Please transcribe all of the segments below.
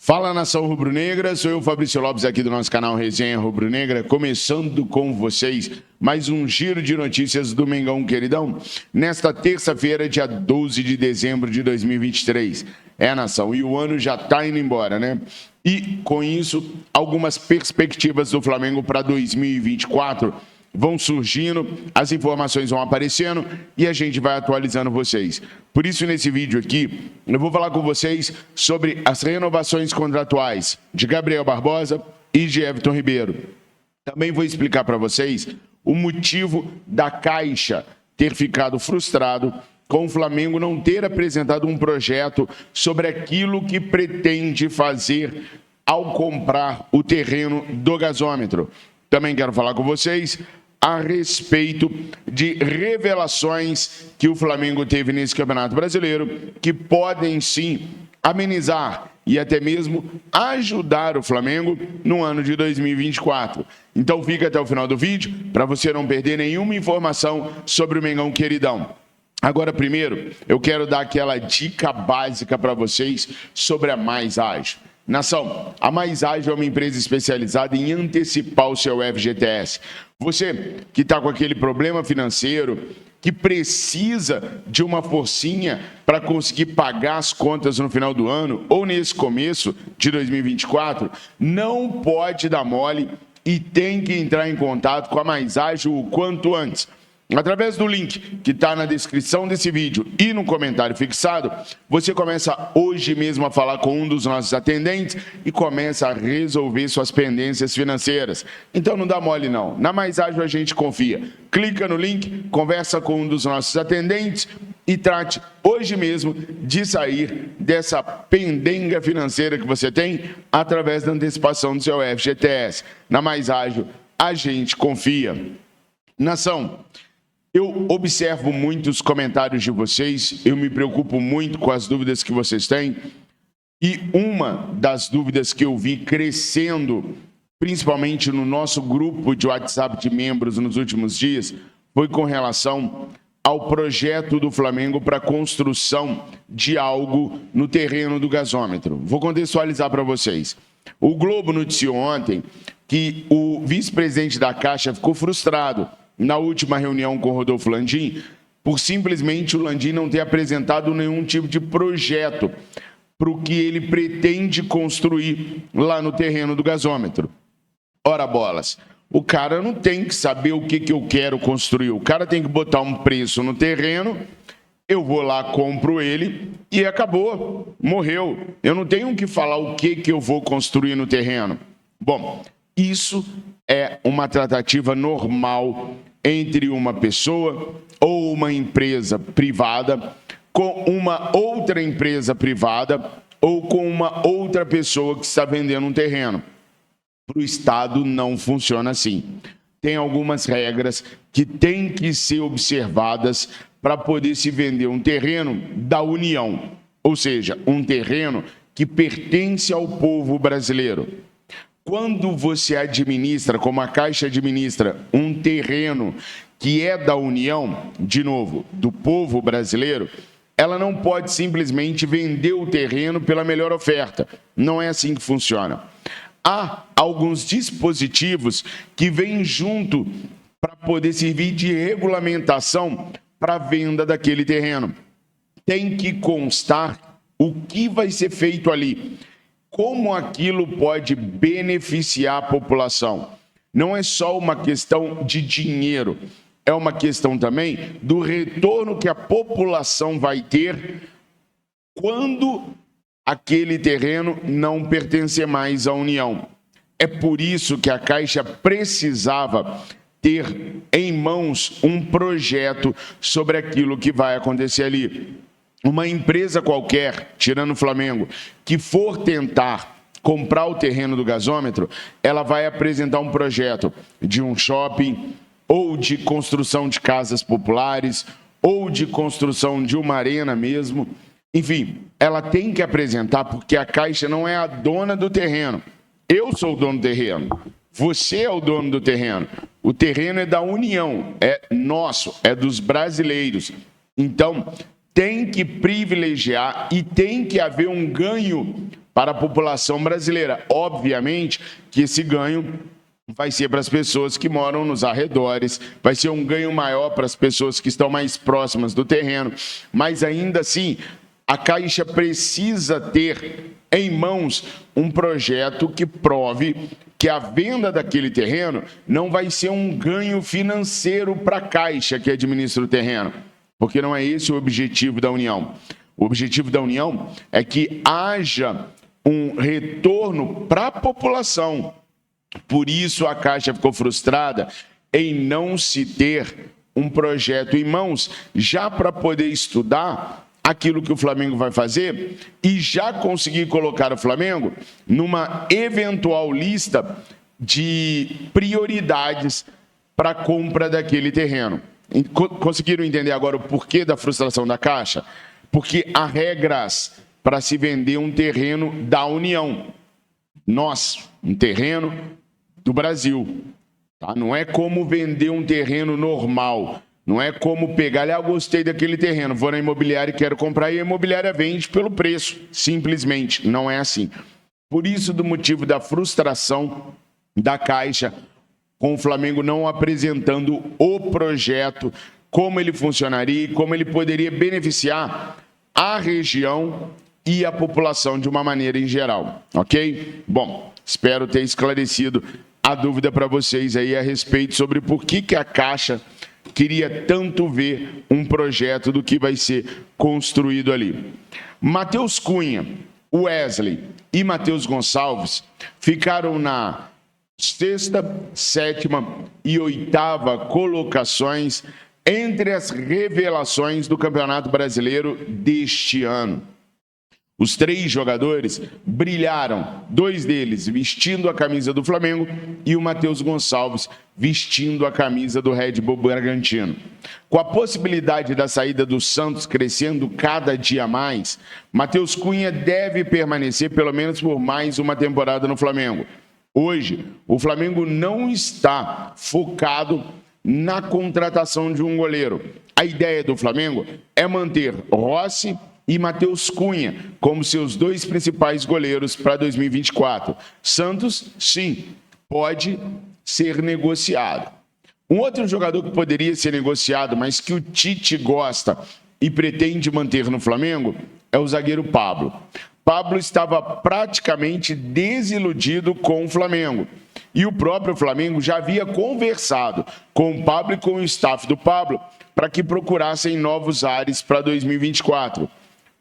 Fala, nação rubro-negra, sou eu, Fabrício Lopes, aqui do nosso canal Resenha Rubro-Negra, começando com vocês mais um giro de notícias do Mengão Queridão, nesta terça-feira, dia 12 de dezembro de 2023. Nação, e o ano já está indo embora, né? E, com isso, algumas perspectivas do Flamengo para 2024 vão surgindo, as informações vão aparecendo e a gente vai atualizando vocês. Por isso, nesse vídeo aqui, eu vou falar com vocês sobre as renovações contratuais de Gabriel Barbosa e de Everton Ribeiro. Também vou explicar para vocês o motivo da Caixa ter ficado frustrado com o Flamengo não ter apresentado um projeto sobre aquilo que pretende fazer ao comprar o terreno do gasômetro. Também quero falar com vocês a respeito de revelações que o Flamengo teve nesse Campeonato Brasileiro, que podem sim amenizar e até mesmo ajudar o Flamengo no ano de 2024. Então fica até o final do vídeo para você não perder nenhuma informação sobre o Mengão Queridão. Agora, primeiro, eu quero dar aquela dica básica para vocês sobre a Mais Ágil. Nação, a Mais Ágil é uma empresa especializada em antecipar o seu FGTS. Você que está com aquele problema financeiro, que precisa de uma forcinha para conseguir pagar as contas no final do ano ou nesse começo de 2024, não pode dar mole e tem que entrar em contato com a Mais Ágil o quanto antes. Através do link que está na descrição desse vídeo e no comentário fixado, você começa hoje mesmo a falar com um dos nossos atendentes e começa a resolver suas pendências financeiras. Então não dá mole não, na Mais Ágil a gente confia. Clica no link, conversa com um dos nossos atendentes e trate hoje mesmo de sair dessa pendenga financeira que você tem através da antecipação do seu FGTS. Na Mais Ágil a gente confia. Nação, eu observo muitos comentários de vocês, eu me preocupo muito com as dúvidas que vocês têm. E uma das dúvidas que eu vi crescendo, principalmente no nosso grupo de WhatsApp de membros nos últimos dias, foi com relação ao projeto do Flamengo para a construção de algo no terreno do gasômetro. Vou contextualizar para vocês. O Globo noticiou ontem que o vice-presidente da Caixa ficou frustrado na última reunião com o Rodolfo Landim, por simplesmente o Landim não ter apresentado nenhum tipo de projeto para o que ele pretende construir lá no terreno do gasômetro. Ora bolas, o cara não tem que saber o que eu quero construir, o cara tem que botar um preço no terreno, eu vou lá, compro ele e acabou, morreu. Eu não tenho que falar o que eu vou construir no terreno. Bom, isso é uma tratativa normal entre uma pessoa ou uma empresa privada com uma outra empresa privada ou com uma outra pessoa que está vendendo um terreno. Para o Estado não funciona assim. Tem algumas regras que têm que ser observadas para poder se vender um terreno da União, ou seja, um terreno que pertence ao povo brasileiro. Quando você administra, como a Caixa administra, um terreno que é da União, de novo, do povo brasileiro, ela não pode simplesmente vender o terreno pela melhor oferta. Não é assim que funciona. Há alguns dispositivos que vêm junto para poder servir de regulamentação para a venda daquele terreno. Tem que constar o que vai ser feito ali. Como aquilo pode beneficiar a população. Não é só uma questão de dinheiro, é uma questão também do retorno que a população vai ter quando aquele terreno não pertencer mais à União. É por isso que a Caixa precisava ter em mãos um projeto sobre aquilo que vai acontecer ali. Uma empresa qualquer, tirando o Flamengo, que for tentar comprar o terreno do gasômetro, ela vai apresentar um projeto de um shopping, ou de construção de casas populares, ou de construção de uma arena mesmo. Enfim, ela tem que apresentar porque a Caixa não é a dona do terreno. Eu sou o dono do terreno. Você é o dono do terreno. O terreno é da União, é nosso, é dos brasileiros. Então, tem que privilegiar e tem que haver um ganho para a população brasileira. Obviamente que esse ganho vai ser para as pessoas que moram nos arredores, vai ser um ganho maior para as pessoas que estão mais próximas do terreno, mas ainda assim a Caixa precisa ter em mãos um projeto que prove que a venda daquele terreno não vai ser um ganho financeiro para a Caixa que administra o terreno, porque não é esse o objetivo da União. O objetivo da União é que haja um retorno para a população. Por isso a Caixa ficou frustrada em não se ter um projeto em mãos, já para poder estudar aquilo que o Flamengo vai fazer e já conseguir colocar o Flamengo numa eventual lista de prioridades para a compra daquele terreno. Conseguiram entender agora o porquê da frustração da Caixa? Porque há regras para se vender um terreno da União. Um terreno do Brasil. Tá? Não é como vender um terreno normal. Não é como pegar, eu gostei daquele terreno, vou na imobiliária e quero comprar, e a imobiliária vende pelo preço, simplesmente, não é assim. Por isso, do motivo da frustração da Caixa, com o Flamengo não apresentando o projeto, como ele funcionaria e como ele poderia beneficiar a região e a população de uma maneira em geral, ok? Bom, espero ter esclarecido a dúvida para vocês aí a respeito sobre por que a Caixa queria tanto ver um projeto do que vai ser construído ali. Matheus Cunha, Wesley e Matheus Gonçalves ficaram na 6ª, 7ª e 8ª colocações entre as revelações do Campeonato Brasileiro deste ano. Os 3 jogadores brilharam, 2 deles vestindo a camisa do Flamengo e o Matheus Gonçalves vestindo a camisa do Red Bull Bragantino. Com a possibilidade da saída do Santos crescendo cada dia mais, Matheus Cunha deve permanecer pelo menos por mais uma temporada no Flamengo. Hoje, o Flamengo não está focado na contratação de um goleiro. A ideia do Flamengo é manter Rossi e Matheus Cunha como seus 2 principais goleiros para 2024. Santos, sim, pode ser negociado. Um outro jogador que poderia ser negociado, mas que o Tite gosta e pretende manter no Flamengo, é o zagueiro Pablo. Pablo estava praticamente desiludido com o Flamengo. E o próprio Flamengo já havia conversado com o Pablo e com o staff do Pablo para que procurassem novos ares para 2024.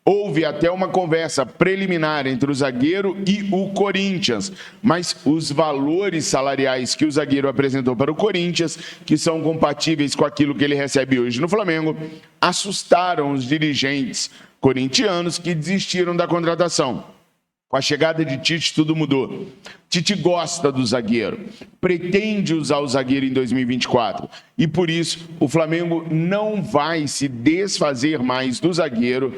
Houve até uma conversa preliminar entre o zagueiro e o Corinthians, mas os valores salariais que o zagueiro apresentou para o Corinthians, que são compatíveis com aquilo que ele recebe hoje no Flamengo, assustaram os dirigentes corintianos que desistiram da contratação. Com a chegada de Tite, tudo mudou. Tite gosta do zagueiro, pretende usar o zagueiro em 2024 e, por isso, o Flamengo não vai se desfazer mais do zagueiro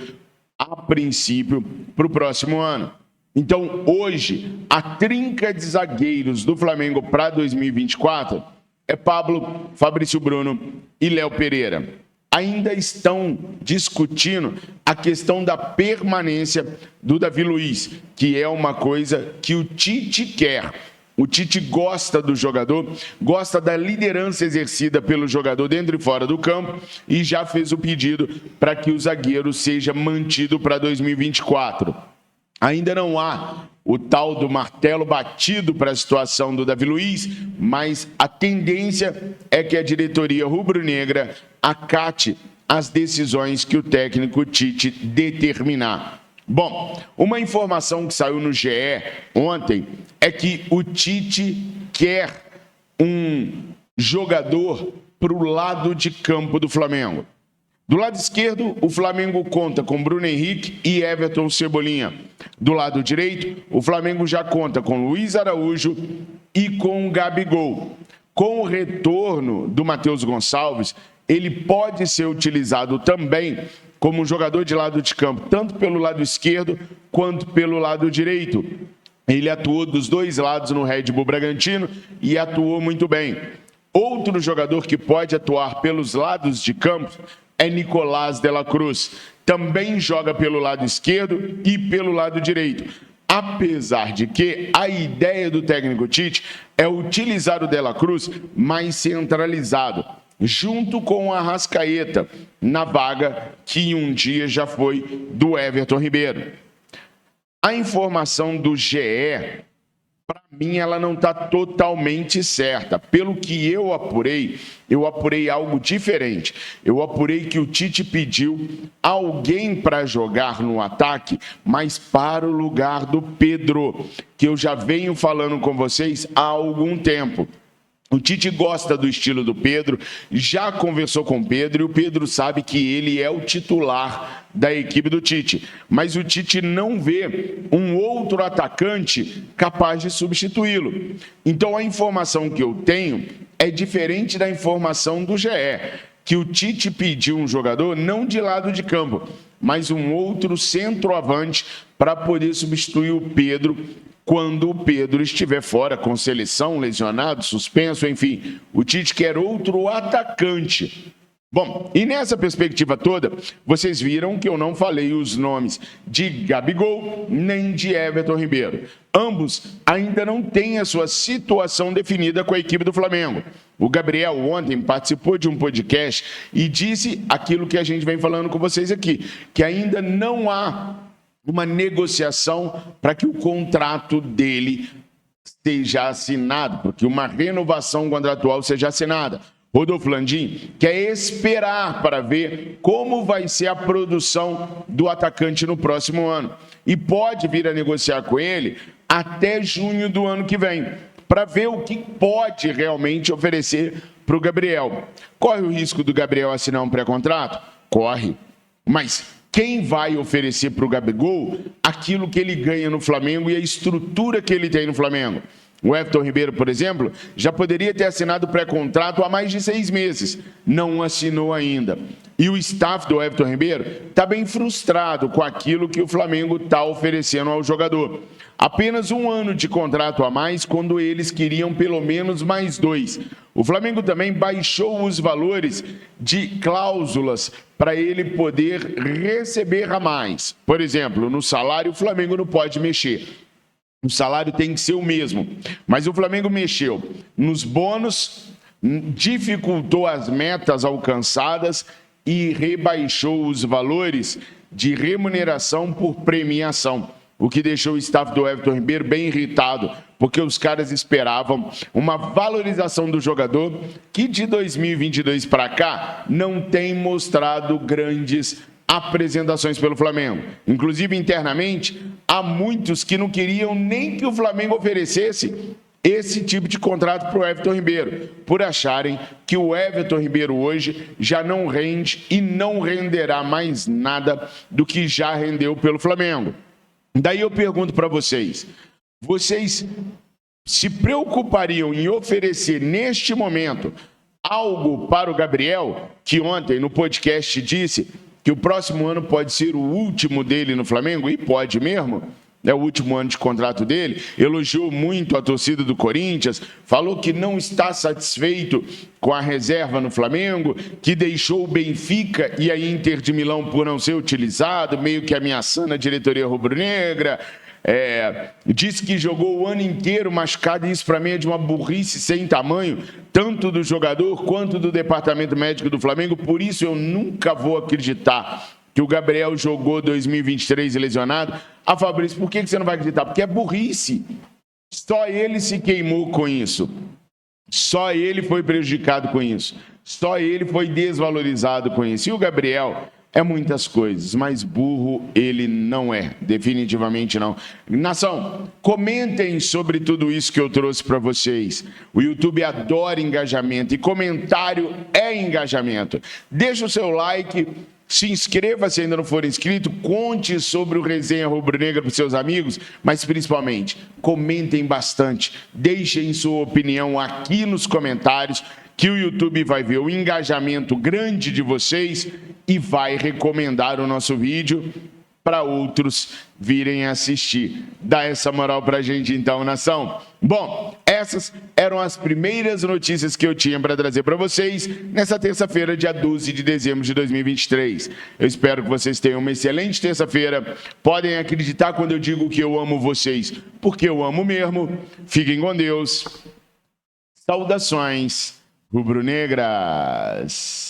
a princípio, para o próximo ano. Então, hoje, a trinca de zagueiros do Flamengo para 2024 é Pablo, Fabrício Bruno e Léo Pereira. Ainda estão discutindo a questão da permanência do Davi Luiz, que é uma coisa que o Tite quer. O Tite gosta do jogador, gosta da liderança exercida pelo jogador dentro e fora do campo e já fez o pedido para que o zagueiro seja mantido para 2024. Ainda não há o tal do martelo batido para a situação do Davi Luiz, mas a tendência é que a diretoria rubro-negra acate as decisões que o técnico Tite determinar. Bom, uma informação que saiu no GE ontem é que o Tite quer um jogador para o lado de campo do Flamengo. Do lado esquerdo, o Flamengo conta com Bruno Henrique e Everton Cebolinha. Do lado direito, o Flamengo já conta com Luiz Araújo e com o Gabigol. Com o retorno do Matheus Gonçalves, ele pode ser utilizado também como jogador de lado de campo, tanto pelo lado esquerdo quanto pelo lado direito. Ele atuou dos 2 lados no Red Bull Bragantino e atuou muito bem. Outro jogador que pode atuar pelos lados de campo é Nicolás de la Cruz. Também joga pelo lado esquerdo e pelo lado direito. apesar de que a ideia do técnico Tite é utilizar o De La Cruz mais centralizado, junto com o Arrascaeta, na vaga que um dia já foi do Everton Ribeiro. A informação do GE, para mim, ela não está totalmente certa. Pelo que eu apurei algo diferente. Eu apurei que o Tite pediu alguém para jogar no ataque, mas para o lugar do Pedro, que eu já venho falando com vocês há algum tempo. O Tite gosta do estilo do Pedro, já conversou com o Pedro e o Pedro sabe que ele é o titular da equipe do Tite. Mas o Tite não vê um outro atacante capaz de substituí-lo. Então a informação que eu tenho é diferente da informação do GE, que o Tite pediu um jogador não de lado de campo, mas um outro centroavante para poder substituir o Pedro quando o Pedro estiver fora, com seleção, lesionado, suspenso, enfim. O Tite quer outro atacante. Bom, e nessa perspectiva toda, vocês viram que eu não falei os nomes de Gabigol nem de Everton Ribeiro. Ambos ainda não têm a sua situação definida com a equipe do Flamengo. O Gabriel ontem participou de um podcast e disse aquilo que a gente vem falando com vocês aqui, que ainda não há uma negociação para que o contrato dele seja assinado, porque uma renovação contratual seja assinada. Rodolfo Landim quer esperar para ver como vai ser a produção do atacante no próximo ano. E pode vir a negociar com ele até junho do ano que vem, para ver o que pode realmente oferecer para o Gabriel. Corre o risco do Gabriel assinar um pré-contrato? Corre. Mas quem vai oferecer para o Gabigol aquilo que ele ganha no Flamengo e a estrutura que ele tem no Flamengo? O Everton Ribeiro, por exemplo, já poderia ter assinado o pré-contrato há mais de 6 meses. Não assinou ainda. E o staff do Everton Ribeiro está bem frustrado com aquilo que o Flamengo está oferecendo ao jogador. Apenas 1 ano de contrato a mais, quando eles queriam pelo menos mais 2. O Flamengo também baixou os valores de cláusulas para ele poder receber a mais. Por exemplo, no salário o Flamengo não pode mexer. O salário tem que ser o mesmo. Mas o Flamengo mexeu nos bônus, dificultou as metas alcançadas e rebaixou os valores de remuneração por premiação, o que deixou o staff do Everton Ribeiro bem irritado, porque os caras esperavam uma valorização do jogador que de 2022 para cá não tem mostrado grandes apresentações pelo Flamengo. Inclusive, internamente, há muitos que não queriam nem que o Flamengo oferecesse esse tipo de contrato para o Everton Ribeiro, por acharem que o Everton Ribeiro hoje já não rende e não renderá mais nada do que já rendeu pelo Flamengo. Daí eu pergunto para vocês, vocês se preocupariam em oferecer neste momento algo para o Gabriel, que ontem no podcast disse que o próximo ano pode ser o último dele no Flamengo, e pode mesmo, é o último ano de contrato dele, elogiou muito a torcida do Corinthians, falou que não está satisfeito com a reserva no Flamengo, que deixou o Benfica e a Inter de Milão por não ser utilizado, meio que ameaçando a diretoria rubro-negra. Disse que jogou o ano inteiro machucado, e isso para mim é de uma burrice sem tamanho, tanto do jogador quanto do departamento médico do Flamengo. Por isso eu nunca vou acreditar que o Gabriel jogou 2023 lesionado. Fabrício, por que você não vai acreditar? Porque é burrice. Só ele se queimou com isso. Só ele foi prejudicado com isso. Só ele foi desvalorizado com isso. E o Gabriel é muitas coisas, mas burro ele não é, definitivamente não. Nação, comentem sobre tudo isso que eu trouxe para vocês. O YouTube adora engajamento e comentário é engajamento. Deixa o seu like, se inscreva se ainda não for inscrito, conte sobre o Resenha Rubro-Negra para os seus amigos, mas principalmente comentem bastante, deixem sua opinião aqui nos comentários, que o YouTube vai ver o engajamento grande de vocês e vai recomendar o nosso vídeo para outros virem assistir. Dá essa moral para a gente então, nação. Bom, Essas eram as primeiras notícias que eu tinha para trazer para vocês nessa terça-feira, dia 12 de dezembro de 2023. Eu espero que vocês tenham uma excelente terça-feira. Podem acreditar quando eu digo que eu amo vocês, porque eu amo mesmo. Fiquem com Deus. Saudações rubro-negras.